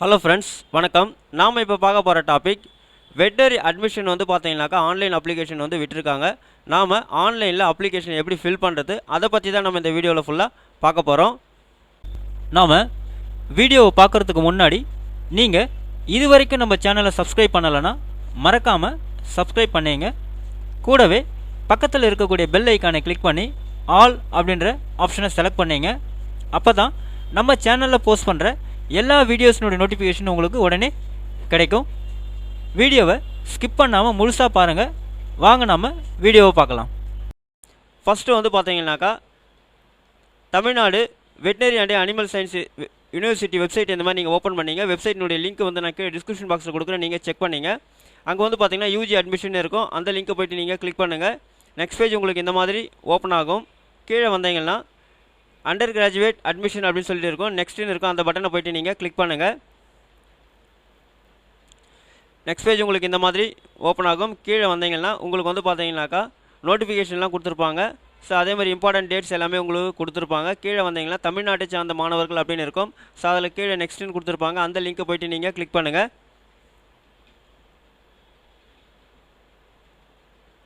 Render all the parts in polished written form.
Hello friends, வணக்கம். நாம் இப்போ பார்க்க போகிற டாபிக் வெட்டரி அட்மிஷன் வந்து பார்த்தீங்கன்னாக்கா ஆன்லைன் அப்ளிகேஷன் வந்து விட்டுருக்காங்க. நாம் ஆன்லைனில் அப்ளிகேஷன் எப்படி ஃபில் பண்ணுறது, அதை பற்றி தான் நம்ம இந்த வீடியோவில் ஃபுல்லாக பார்க்க போகிறோம். நாம் வீடியோவை பார்க்குறதுக்கு முன்னாடி நீங்கள் இது வரைக்கும் நம்ம சேனலை சப்ஸ்கிரைப் பண்ணலைன்னா மறக்காமல் சப்ஸ்கிரைப் பண்ணிங்க. கூடவே பக்கத்தில் இருக்கக்கூடிய பெல் ஐக்கானை கிளிக் பண்ணி ஆல் அப்படின்ற ஆப்ஷனை செலக்ட் பண்ணிங்க. அப்போ தான் நம்ம சேனலில் போஸ்ட் பண்ணுற எல்லா வீடியோஸ்னுடைய நோட்டிஃபிகேஷன் உங்களுக்கு உடனே கிடைக்கும். வீடியோவை ஸ்கிப் பண்ணாமல் முழுசாக பாருங்கள். வாங்க நம்ம வீடியோவை பார்க்கலாம். ஃபஸ்ட்டு வந்து பார்த்தீங்கன்னாக்கா Tamil Nadu veterinary and animal science university website இந்த மாதிரி நீங்கள் ஓப்பன் பண்ணிங்க. வெப்சைட்டினுடைய லிங்க் வந்து நான் டிஸ்கிரிப்ஷன் பாக்ஸில் கொடுக்குறேன், நீங்கள் செக் பண்ணிங்க. அங்கே வந்து பார்த்தீங்கன்னா யூஜி அட்மிஷன் இருக்கும், அந்த லிங்க்கை போய்ட்டு நீங்கள் கிளிக் பண்ணுங்கள். நெக்ஸ்ட் பேஜ் உங்களுக்கு இந்த மாதிரி ஓப்பன் ஆகும். கீழே வந்தீங்கன்னா அண்டர் கிராஜுவேட் அட்மிஷன் அப்படின்னு சொல்லிட்டு இருக்கும், நெக்ஸ்ட்டுன்னு இருக்கும். அந்த பட்டனை போய்ட்டு நீங்கள் கிளிக் பண்ணுங்கள். நெக்ஸ்ட் பேஜ் உங்களுக்கு இந்த மாதிரி ஓப்பன் ஆகும். கீழே வந்தீங்கன்னா உங்களுக்கு வந்து பார்த்தீங்கன்னாக்கா நோட்டிஃபிகேஷன்லாம் கொடுத்துருப்பாங்க. ஸோ அதே மாதிரி இம்பார்ட்டன்ட் டேட்ஸ் எல்லாமே உங்களுக்கு கொடுத்துருப்பாங்க. கீழே வந்தீங்கன்னா தமிழ்நாட்டை சார்ந்த மாணவர்கள் அப்படின்னு இருக்கும். ஸோ அதில் கீழே நெக்ஸ்ட்டுன்னு கொடுத்துருப்பாங்க, அந்த லிங்க்கை போய்ட்டு நீங்கள் கிளிக் பண்ணுங்கள்.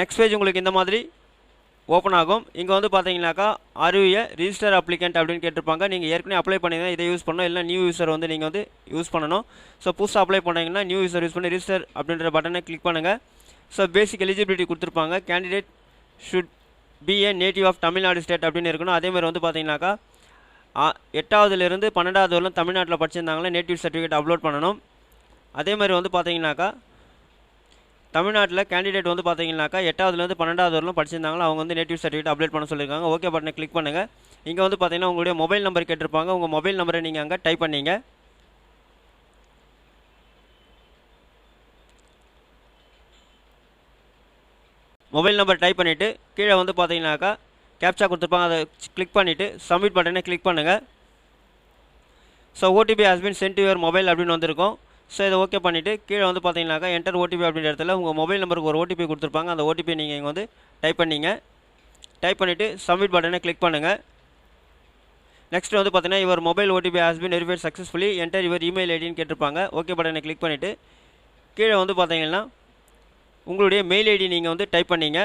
நெக்ஸ்ட் பேஜ் உங்களுக்கு இந்த மாதிரி ஓப்பன் ஆகும். இங்கே வந்து பார்த்தீங்கன்னாக்கா அருவிய ரிஜிஸ்டர் அப்ளிகண்ட் அப்படின்னு கேட்டிருப்பாங்க. நீங்கள் ஏற்கனவே அப்ளை பண்ணிங்கன்னா இதை யூஸ் பண்ணணும், இல்லை நியூ யூஸர் வந்து நீங்கள் வந்து யூஸ் பண்ணணும். ஸோ புதுசாக அப்ளை பண்ணிங்கன்னா நியூ யூஸர் யூஸ் பண்ணி ரிஜிஸ்டர் அப்படின்ற பட்டனை கிளிக் பண்ணுங்கள். ஸோ பேசிக் எலிஜிபிலிட்டி கொடுத்துருப்பாங்க. Candidate should be a native of Tamil Nadu state அப்படின்னு இருக்கணும். அதேமாதிரி வந்து பார்த்தீங்கன்னாக்கா 8ஆவதுலேருந்து 12ஆவது வரலும் தமிழ்நாட்டில் படிச்சிருந்தாங்களே நேட்டிவ் சர்டிஃபிகேட் அப்லோட் பண்ணணும். அதே மாதிரி வந்து பார்த்தீங்கன்னாக்கா தமிழ்நாட்டில் கேண்டிடேட் வந்து பார்த்தீங்கன்னாக்கா 8ஆவதுலேருந்து 12ஆவது வரலும் படிச்சிருந்தாங்களோ அவங்க வந்து நேட்டிவ் சர்டிஃபிகேட் அப்டேட் பண்ண சொல்லியிருக்காங்க. ஓகே பட்டனை கிளிக் பண்ணுங்கள். இங்கே வந்து பார்த்தீங்கன்னா உங்களுடைய மொபைல் நம்பர் கேட்டிருப்பாங்க. உங்கள் மொபைல் நம்பரை நீங்கள் அங்கே டைப் பண்ணிங்க. மொபைல் நம்பர் டைப் பண்ணிவிட்டு கீழே வந்து பார்த்தீங்கன்னாக்கா கேப்சா கொடுத்துருப்பாங்க, அதை கிளிக் பண்ணிவிட்டு சப்மிட் பட்டனை கிளிக் பண்ணுங்கள். So OTP has been sent to your mobile அப்படின்னு வந்திருக்கும். ஸோ இதை ஓகே பண்ணிவிட்டு கீழே வந்து பார்த்தீங்கன்னாக்கா என்டர் ஓடிபி அப்படின்ற இடத்துல உங்கள் மொபைல் நம்பருக்கு ஒரு ஓடிபி கொடுத்துருப்பாங்க. அந்த ஓடிபி நீங்கள் இங்கே வந்து டைப் பண்ணிங்க. டைப் பண்ணிவிட்டு சப்மிட் பட்டனை கிளிக் பண்ணுங்கள். நெக்ஸ்ட் வந்து பார்த்தீங்கன்னா your mobile OTP has been verified successfully enter your email ஐடின்னு கேட்டிருப்பாங்க. ஓகே பட்டனை கிளிக் பண்ணிவிட்டு கீழே வந்து பார்த்தீங்கன்னா உங்களுடைய மெயில் ஐடி நீங்கள் வந்து டைப் பண்ணிங்க.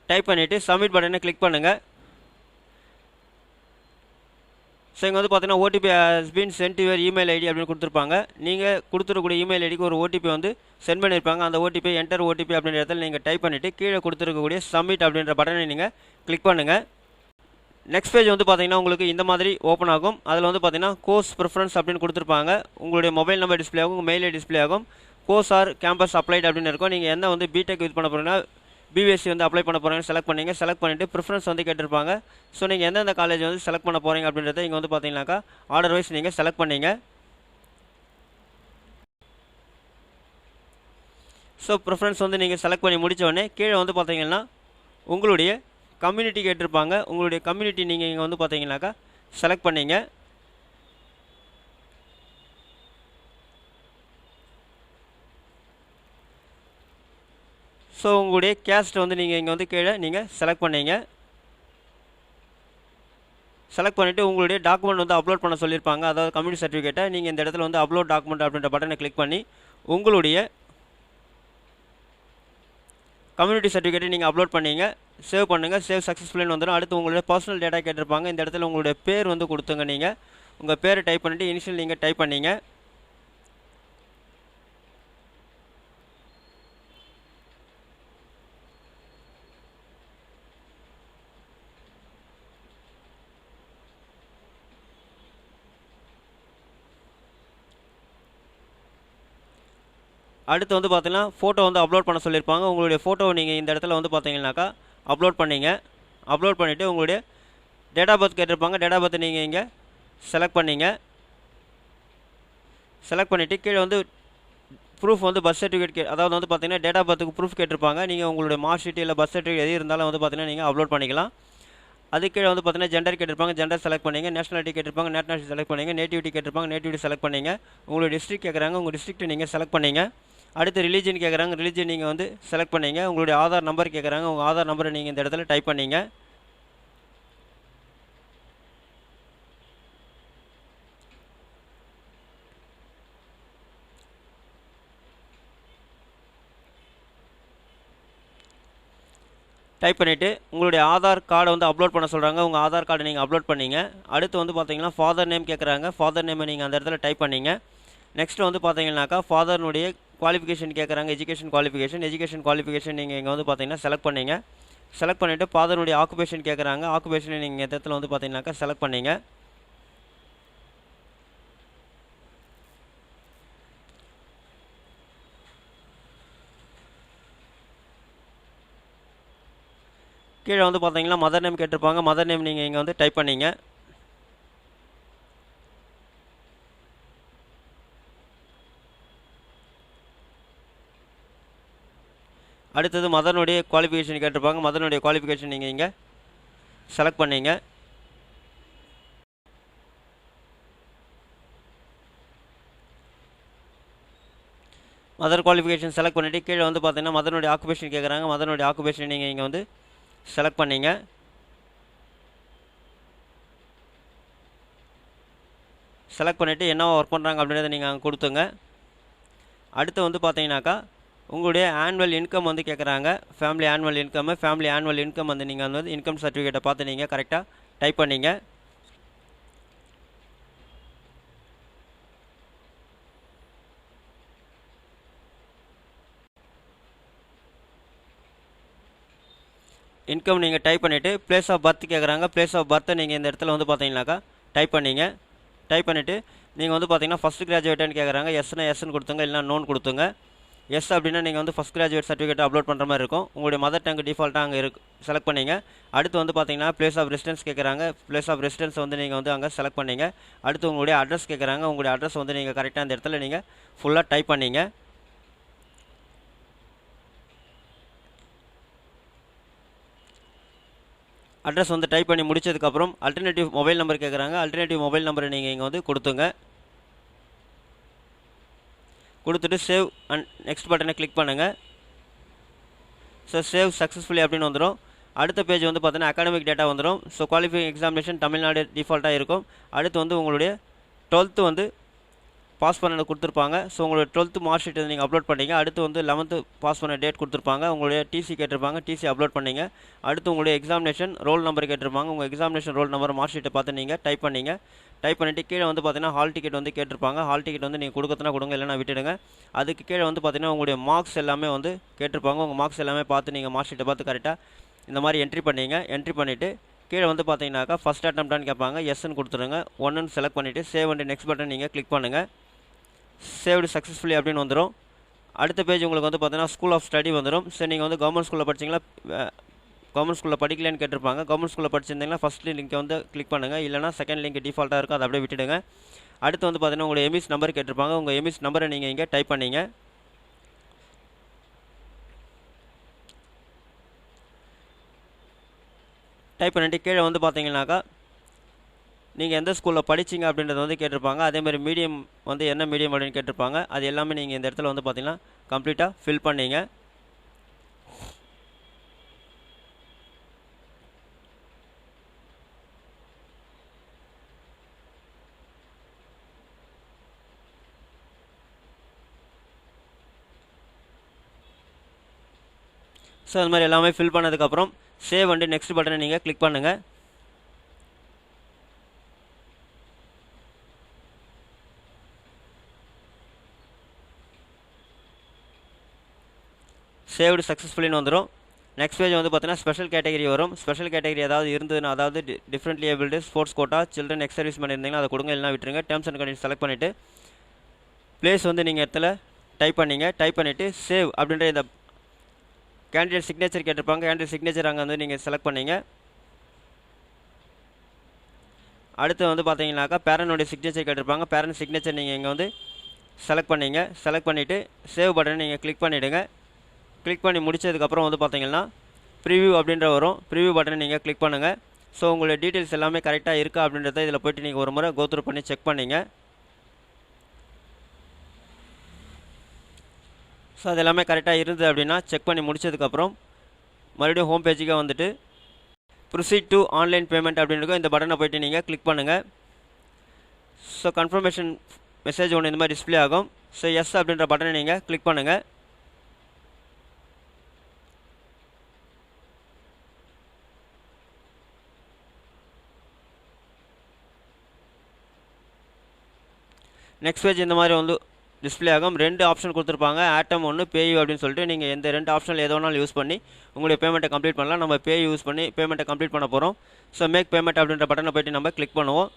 டைப் பண்ணிவிட்டு சப்மிட் பட்டனை கிளிக் பண்ணுங்கள். ஸோ இங்கே வந்து பார்த்தீங்கன்னா OTP has been sent your email ID அப்படின்னு கொடுத்துருப்பாங்க. நீங்கள் கொடுத்துருக்கூடிய இமெயில் ஐடிக்கு ஒரு ஓடிபி வந்து சென்ட் பண்ணியிருப்பாங்க. அந்த ஓடிபி என்டர் ஓடிபி அப்படின்ற இடத்துல நீங்கள் டைப் பண்ணிவிட்டு கீழே கொடுத்துருக்கக்கூடிய சப்மிட் அப்படின்ற பட்டனை நீங்கள் கிளிக் பண்ணுங்கள். நெக்ஸ்ட் பேஜ் வந்து பார்த்தீங்கன்னா உங்களுக்கு இந்த மாதிரி ஓப்பன் ஆகும். அதில் வந்து பார்த்தீங்கன்னா கோர்ஸ் ப்ரிஃபரன்ஸ் அப்படின்னு கொடுத்துருப்பாங்க. உங்களுடைய மொபைல் நம்பர் டிஸ்பிளே ஆகும், உங்கள் மெயில் ஐடி டிஸ்பிளே ஆகும். கோர்ஸ் ஆர் கேம்பஸ் அப்ளைட் அப்படின்னு இருக்கும். நீங்கள் எந்த வந்து பிடெக் யூஸ் பண்ண போகிறீங்கன்னா பிஎஸ்சி வந்து அப்ளை பண்ண போகிறீங்கன்னு செலக்ட் பண்ணிங்க. செலக்ட் பண்ணிவிட்டு ப்ரிஃபரன்ஸ் வந்து கேட்டிருப்பாங்க. ஸோ நீங்கள் எந்தெந்த காலேஜ் வந்து செலக்ட் பண்ண போகிறீங்க அப்படின்றத இங்கே வந்து பார்த்தீங்கன்னாக்கா ஆர்டர் வைஸ் நீங்கள் செலக்ட் பண்ணிங்க. ஸோ ப்ரிஃபரன்ஸ் வந்து நீங்கள் செலக்ட் பண்ணி முடித்தோடனே கீழே வந்து பார்த்தீங்கன்னா உங்களுடைய கம்யூனிட்டி கேட்டிருப்பாங்க. உங்களுடைய கம்யூனிட்டி நீங்கள் இங்கே வந்து பார்த்தீங்கன்னாக்கா செலக்ட் பண்ணிங்க. ஸோ உங்களுடைய கேஸ்ட் வந்து நீங்கள் இங்கே வந்து கீழே நீங்கள் செலக்ட் பண்ணிங்க. செலக்ட் பண்ணிவிட்டு உங்களுடைய டாக்குமெண்ட் வந்து அப்லோட் பண்ண சொல்லியிருப்பாங்க. அதாவது கம்யூனிட்டி சர்டிஃபிகேட்டை நீங்கள் இந்த இடத்துல வந்து அப்லோட் டாக்குமெண்ட் அப்படின்ற பட்டனை கிளிக் பண்ணி உங்களுடைய கம்யூனிட்டி சர்டிஃபிகேட்டை நீங்கள் அப்லோட் பண்ணிங்க. சேவ் பண்ணுங்கள். சேவ் சக்ஸஸ்ஃபுல்னு வந்துடும். அடுத்து உங்களுடைய பர்சனல் டேட்டா கேட்டிருப்பாங்க. இந்த இடத்துல உங்களுடைய பேர் வந்து கொடுத்துங்க. நீங்கள் உங்கள் பேரை டைப் பண்ணிவிட்டு இனிஷியல் நீங்கள் டைப் பண்ணிங்க. அடுத்து வந்து பார்த்தீங்கன்னா ஃபோட்டோ வந்து அப்லோட் பண்ண சொல்லியிருப்பாங்க. உங்களுடைய ஃபோட்டோவை நீங்கள் இந்த இடத்துல வந்து பார்த்தீங்கன்னாக்கா அப்லோட் பண்ணிங்க. அப்லோட் பண்ணிவிட்டு உங்களுடைய டேட் ஆஃப் பர்த் கேட்டிருப்பாங்க. டேட் ஆஃப் பர்த் நீங்கள் இங்கே செலக்ட் பண்ணிங்க. செலக்ட் பண்ணிவிட்டு கீழே வந்து ப்ரூஃப் வந்து பர்த் சர்டிஃபிகேட் அதாவது வந்து பார்த்தீங்கன்னா டேட் ஆஃப் பர்த்துக்கு ப்ரூஃப் கேட்டிருப்பாங்க. நீங்கள் உங்களுடைய மார்க் ஷீட் இல்லை பர்த் சர்டிஃபிகேட் எது இருந்தாலும் வந்து பார்த்தீங்கன்னா நீங்கள் அப்லோட் பண்ணிக்கலாம். அது கீழே வந்து பார்த்தீங்கன்னா ஜெண்டர் கேட்டிருப்பாங்க, ஜெண்டர் செலக்ட் பண்ணிங்க. நேஷனாலிட்டி கேட்டிருப்பாங்க, நேஷனாலிட்டி செலக்ட் பண்ணிங்க. நேட்டிவிட்டி கேட்டிருப்பாங்க, நேட்டிவிட்டி செலக்ட் பண்ணிங்க. உங்களோட டிஸ்ட்ரிக்ட் கேட்குறாங்க, உங்கள் டிஸ்ட்ரிக்ட் நீங்கள் செலக்ட் பண்ணிங்க. அடுத்து ரிலீஜன் கேட்குறாங்க, ரிலீஜன் நீங்கள் வந்து செலக்ட் பண்ணிங்க. உங்களுடைய ஆதார் நம்பர் கேட்குறாங்க, உங்கள் ஆதார் நம்பரை நீங்கள் இந்த இடத்துல டைப் பண்ணிங்க. டைப் பண்ணிவிட்டு உங்களுடைய ஆதார் கார்டை வந்து அப்லோட் பண்ண சொல்கிறாங்க, உங்கள் ஆதார் கார்டை நீங்கள் அப்லோட் பண்ணிங்க. அடுத்து வந்து பார்த்தீங்கன்னா ஃபாதர் நேம் கேட்குறாங்க, ஃபாதர் நேமை நீங்கள் அந்த இடத்துல டைப் பண்ணிங்க. நெக்ஸ்ட் வந்து பார்த்தீங்கன்னாக்கா ஃபாதர்னுடைய குவாலிஃபிகேஷன் கேட்குறாங்க, எஜுகேஷன் குவாலிஃபிகேஷன் நீங்கள் இங்கே வந்து பார்த்தீங்கன்னா செலக்ட் பண்ணிங்க. செலக்ட் பண்ணிவிட்டு ஃபாதருடைய ஆக்குபேஷன் கேட்குறாங்க, ஆக்குபேஷனை நீங்கள் இந்த இடத்துல வந்து பார்த்தீங்கன்னாக்கா செலக்ட் பண்ணிங்க. கீழே வந்து பார்த்தீங்கன்னா மதர் நேம் கேட்டிருப்பாங்க, மதர் நேம் நீங்கள் இங்கே வந்து டைப் பண்ணிங்க. அடுத்தது மதனுடைய குவாலிஃபிகேஷன் கேட்டிருப்பாங்க, மதனுடைய குவாலிஃபிகேஷன் நீங்கள் இங்கே செலக்ட் பண்ணிங்க. மதர் குவாலிஃபிகேஷன் செலக்ட் பண்ணிவிட்டு கீழே வந்து பார்த்தீங்கன்னா மதனுடைய ஆக்குபேஷன் கேட்குறாங்க, மதனுடைய ஆக்குபேஷன் நீங்கள் இங்கே வந்து செலக்ட் பண்ணிங்க. செலக்ட் பண்ணிவிட்டு என்னவோ ஒர்க் பண்ணுறாங்க அப்படின்றத நீங்கள் அங்கே கொடுத்துங்க. அடுத்து வந்து பார்த்தீங்கன்னாக்கா உங்களுடைய ஆனுவல் இன்கம் வந்து கேட்குறாங்க, ஃபேமிலி ஆனுவல் இன்கம் வந்து நீங்கள் வந்து இன்கம் சர்டிஃபிகேட்டை பார்த்து நீங்கள் கரெக்டாக டைப் பண்ணிங்க. இன்கம் நீங்கள் டைப் பண்ணிவிட்டு பிளேஸ் ஆஃப் பர்த் கேட்குறாங்க, பிளேஸ் ஆஃப் பர்த்தை நீங்கள் இந்த இடத்துல வந்து பார்த்தீங்கன்னாக்கா டைப் பண்ணிங்க. டைப் பண்ணிவிட்டு நீங்கள் வந்து பார்த்தீங்கன்னா ஃபஸ்ட் கிராஜுவேட்டுன்னு கேட்குறாங்க, எஸ்னா எஸ்ன்னு கொடுத்துங்க, இல்லைனா நோன் கொடுத்துங்க. எஸ் அப்படின்னா நீங்கள் வந்து ஃபஸ்ட் கிராஜுவேட் சர்டிஃபிகேட் அப்லோட் பண்ணுற மாதிரி இருக்கும். உங்களுடைய மதர் டங் டிஃபால்ட்டாக அங்கே செலக்ட் பண்ணிங்க. அடுத்து வந்து பார்த்தீங்கன்னா பிளேஸ் ஆஃப் ரெசிடென்ஸ் கேட்குறாங்க, பிளேஸ் ஆஃப் ரெசிடென்ஸ் வந்து நீங்கள் வந்து அங்கே செலக்ட் பண்ணிங்க. அடுத்து உங்களுடைய அட்ரஸ் கேட்குறாங்க, உங்களுடைய அட்ரஸ் வந்து நீங்கள் கரெக்டாக அந்த இடத்துல நீங்கள் ஃபுல்லாக டைப் பண்ணிங்க. அட்ரஸ் வந்து டைப் பண்ணி முடிச்சதுக்கப்புறம் அல்டர்னேட்டிவ் மொபைல் நம்பர் கேட்குறாங்க, அல்டர்னேட்டிவ் மொபைல் நம்பரை நீங்கள் இங்கே வந்து கொடுத்துங்க. கொடுத்துட்டு சேவ் அண்ட் நெக்ஸ்ட் பட்டனை கிளிக் பண்ணுங்கள். ஸோ சேவ் சக்ஸஸ்ஃபுல்லி அப்படின்னு வந்துடும். அடுத்த பேஜ் வந்து பார்த்தீங்கன்னா அகாடமிக் டேட்டா வந்துடும். ஸோ குவாலிஃபைங் எக்ஸாமினேஷன் தமிழ்நாடு டிஃபால்ட்டாக இருக்கும். அடுத்து வந்து உங்களுடைய 12th வந்து பாஸ் பண்ண கொடுத்துருப்பாங்க. ஸோ உங்களுடைய 12th மார்க் ஷீட் நீங்கள் அப்லோட் பண்ணிங்க. அடுத்து வந்து 11th பாஸ் பண்ண டேட் கொடுத்துருப்பாங்க. உங்களுடைய டிசி கேட்டிருப்பாங்க, டிசி அப்லோட் பண்ணிங்க. அடுத்து உங்களுடைய எக்ஸாமினேஷன் ரோல் நம்பர் கேட்டிருப்பாங்க, உங்கள் எக்ஸாமினேஷன் ரோல் நம்பர் மார்க் ஷீட்டை பார்த்து நீங்கள் டைப் பண்ணிங்க. டைப் பண்ணிவிட்டு கீழே வந்து பார்த்தீங்கன்னா ஹால் டிக்கெட் வந்து கேட்டிருப்பாங்க. ஹால் டிக்கெட் வந்து நீங்கள் கொடுக்கறதுனா கொடுங்க, இல்லைனா விட்டுடுங்க. அதுக்கு கீழே வந்து பார்த்தீங்கன்னா உங்களுடைய மார்க்ஸ் எல்லாமே வந்து கேட்டிருப்பாங்க. உங்கள் மார்க்ஸ் எல்லாமே பார்த்து நீங்கள் மார்க் ஷீட்டை பார்த்து கரெக்டாக இந்த மாதிரி என்ட்ரி பண்ணிங்க. என்ட்ரி பண்ணிவிட்டு கீழே வந்து பார்த்தீங்கன்னாக்கா ஃபஸ்ட் அட்டம்ப்டான்னு கேட்பாங்க, எஸ்ன்னு கொடுத்துருங்க. 1ன்னு செலக்ட் பண்ணிவிட்டு சேவ் அண்ட் நெக்ஸ்ட் பட்டன் நீங்கள் கிளிக் பண்ணுங்கள். சேவ்டு சக்ஸஸ்ஃபுல்லி அப்படின்னு வந்துடும். அடுத்த பேஜ் உங்களுக்கு வந்து பார்த்தீங்கன்னா ஸ்கூல் ஆஃப் ஸ்டடி வந்துடும். சரி, நீங்கள் வந்து கவர்மெண்ட் ஸ்கூலில் படிச்சிங்களா, கவர்மெண்ட் ஸ்கூலில் படிக்கலன்னு கேட்டிருப்பாங்க. கவர்மெண்ட் ஸ்கூலில் படிச்சிருந்தீங்கன்னா ஃபஸ்ட் லிங்க்கை வந்து கிளிக் பண்ணுங்கள், இல்லைனா செகண்ட் லிங்க் டிஃபால்ட்டாக இருக்கும், அதை அப்படியே விட்டுடுங்க. அடுத்து வந்து பார்த்தீங்கன்னா உங்களுடைய எம்இஸ் நம்பர் கேட்டிருப்பாங்க, உங்கள் எம்இஸ் நம்பரை நீங்கள் இங்கே டைப் பண்ணிங்க. டைப் பண்ணிவிட்டு கீழே வந்து பார்த்தீங்கன்னாக்கா நீங்கள் எந்த ஸ்கூலில் படிச்சிங்க அப்படின்றத வந்து கேட்டிருப்பாங்க. அதேமாதிரி மீடியம் வந்து என்ன மீடியம் அப்படின்னு கேட்டிருப்பாங்க. அது எல்லாமே நீங்கள் இந்த இடத்துல வந்து பார்த்தீங்கன்னா கம்ப்ளீட்டாக ஃபில் பண்ணிங்க. ஸோ அது மாதிரி எல்லாமே ஃபில் பண்ணதுக்கப்புறம் சேவ் அண்ட் நெக்ஸ்ட் பட்டனை நீங்கள் கிளிக் பண்ணுங்கள். சேவ்டு சக்ஸஸ்ஃபுல்லின்னு வந்துடும். நெக்ஸ்ட் பேஜ் வந்து பார்த்தீங்கன்னா ஸ்பெஷல் கேட்டகரி வரும். ஸ்பெஷல் கேட்டகரி ஏதாவது இருந்ததுன்னா, அதாவது differently abled, sports quota, children ex service man இருந்தீங்கன்னா அதை கொடுங்க, இல்லைனா விட்டுருங்க. டேர்ம்ஸ் அண்ட் கண்டிஷன் செலக்ட் பண்ணிவிட்டு பிளேஸ் வந்து நீங்கள் இடத்துல டைப் பண்ணிங்க. டைப் பண்ணிவிட்டு சேவ் அப்படின்ற இந்த கேண்டிடேட் சிக்னேச்சர் கேட்டிருப்பாங்க, கேண்டிடேட் சிக்னேச்சர் அங்கே வந்து நீங்கள் செலக்ட் பண்ணிங்க. அடுத்து வந்து பார்த்தீங்கன்னாக்கா பேரனுடைய சிக்னேச்சர் கேட்டிருப்பாங்க, பேரண்ட் சிக்னேச்சர் நீங்கள் இங்கே வந்து செலக்ட் பண்ணிங்க. செலக்ட் பண்ணிவிட்டு சேவ் பட்டனை நீங்கள் கிளிக் பண்ணிவிடுங்க. கிளிக் பண்ணி முடிச்சதுக்கப்புறம் வந்து பார்த்தீங்கன்னா ப்ரிவ்யூ அப்படின்ற வரும். ப்ரிவ்யூ பட்டனை நீங்கள் கிளிக் பண்ணுங்கள். ஸோ உங்களுடைய டீட்டெயில்ஸ் எல்லாமே கரெக்டாக இருக்கா அப்படின்றத இதில் போய்ட்டு நீங்கள் ஒரு முறை கோத்ரூ பண்ணி செக் பண்ணிங்க. ஸோ அது எல்லாமே கரெக்டாக இருந்தது அப்படின்னா செக் பண்ணி முடிச்சதுக்கப்புறம் மறுபடியும் ஹோம் பேஜுக்கே வந்துட்டு ப்ரொசீட் டு ஆன்லைன் பேமெண்ட் அப்படின்றது இந்த பட்டனை போய்ட்டு நீங்கள் கிளிக் பண்ணுங்கள். ஸோ கன்ஃபர்மேஷன் மெசேஜ் ஒன்று இந்த மாதிரி டிஸ்பிளே ஆகும். ஸோ எஸ் அப்படின்ற பட்டனை நீங்கள் கிளிக் பண்ணுங்கள். நெக்ஸ்ட் பேஜ் இந்த மாதிரி வந்து டிஸ்பிளே ஆகும். 2 ஆப்ஷன் கொடுத்துருப்பாங்க, ஆட்டம் ஒன்று, பேயூ அப்படின்னு சொல்லிட்டு நீங்கள் இந்த 2 ஆப்ஷனில் எது வேணாலும் யூஸ் பண்ணி உங்களுடைய பேமெண்ட்டை கம்ப்ளீட் பண்ணலாம். நம்ம பேயூ யூஸ் பண்ணி பேமெண்ட்டை கம்ப்ளீட் பண்ண போகிறோம். ஸோ மேக் பேமெண்ட் அப்படின்ற பட்டனை போய்ட்டு நம்ம கிளிக் பண்ணுவோம்.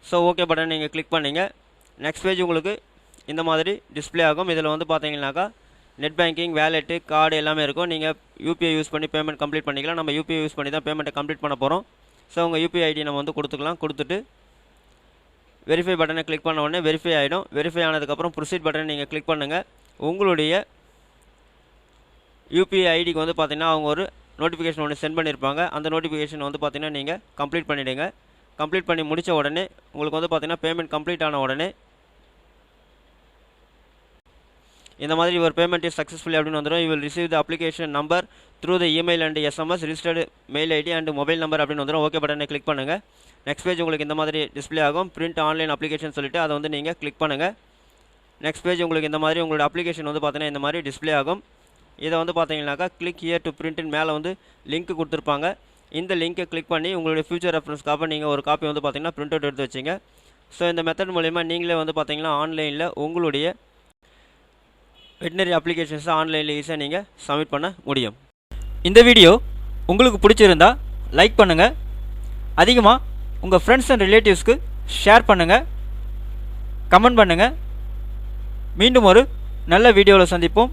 ஸோ ஓகே பட்டன் நீங்கள் கிளிக் பண்ணிங்க. நெக்ஸ்ட் பேஜ் உங்களுக்கு இந்த மாதிரி டிஸ்பிளே ஆகும். இதில் வந்து பார்த்தீங்கன்னாக்கா நெட் பேங்கிங், வேலெட்டு, கார்டு எல்லாமே இருக்கும். நீங்கள் யூபிஐ யூஸ் பண்ணி பேமெண்ட் கம்ப்ளீட் பண்ணிக்கலாம். நம்ம யூபிஐ யூஸ் பண்ணி தான் பேமெண்ட்டை கம்ப்ளீட் பண்ண போகிறோம். ஸோ உங்கள் யூபிஐ ஐடி நம்ம வந்து கொடுத்துக்கலாம். கொடுத்துட்டு வெரிஃபை பட்டனை கிளிக் பண்ண உடனே வெரிஃபை ஆகிடும். வெரிஃபை ஆனதுக்கப்புறம் ப்ரொசீட் பட்டனை நீங்கள் கிளிக் பண்ணுங்கள். உங்களுடைய யூபிஐ ஐடிக்கு வந்து பார்த்தீங்கன்னா அவங்க ஒரு நோட்டிஃபிகேஷன் ஒன்று சென்ட் பண்ணியிருப்பாங்க. அந்த நோட்டிஃபிகேஷன் வந்து பார்த்தீங்கன்னா நீங்கள் கம்ப்ளீட் பண்ணிவிடுங்க. கம்ப்ளீட் பண்ணி முடித்த உடனே உங்களுக்கு வந்து பார்த்தீங்கன்னா பேமெண்ட் கம்ப்ளீட் ஆன உடனே இந்த மாதிரி ஒரு பேமெண்ட் இஸ் சக்ஸஸ்ஃபுல்லி அப்படின்னு வந்துடும். You will receive the application number through the email and SMS registered mail ID and mobile number அப்படின்னு வந்துடும். ஓகே பட்டனை கிளிக் பண்ணுங்கள். நெக்ஸ்ட் பேஜ் உங்களுக்கு இந்த மாதிரி டிஸ்பிளே ஆகும். பிரிண்ட் ஆன்லைன் அப்ளிகேஷன் சொல்லிட்டு அதை வந்து நீங்கள் கிளிக் பண்ணுங்கள். நெக்ஸ்ட் பேஜ் உங்களுக்கு இந்த மாதிரி உங்களோட அப்ளிகேஷன் வந்து பார்த்தீங்கன்னா இந்த மாதிரி டிஸ்பிளே ஆகும். இதை வந்து பார்த்தீங்கன்னாக்கா கிளிக் ஹியர் டு பிரிண்ட்னு மேலே வந்து லிங்க் கொடுத்துருப்பாங்க. இந்த லிங்க்கை கிளிக் பண்ணி உங்களுடைய ஃபியூச்சர் ரெஃபரன்ஸ்க்காக நீங்கள் ஒரு காப்பி வந்து பார்த்தீங்கன்னா பிரிண்ட் அவுட் எடுத்து வச்சிங்க. ஸோ இந்த மெத்தட் மூலிமா நீங்களே வந்து பார்த்தீங்கன்னா ஆன்லைனில் உங்களுடைய வெட்டினரி அப்ளிகேஷன்ஸை ஆன்லைனில் ஈஸியாக நீங்கள் சப்மிட் பண்ண முடியும். இந்த வீடியோ உங்களுக்கு பிடிச்சிருந்தா லைக் பண்ணுங்கள், அதிகமாக உங்கள் ஃப்ரெண்ட்ஸ் அண்ட் ரிலேட்டிவ்ஸ்க்கு ஷேர் பண்ணுங்கள், கமெண்ட் பண்ணுங்கள். மீண்டும் ஒரு நல்ல வீடியோவில் சந்திப்போம்.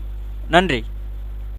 நன்றி.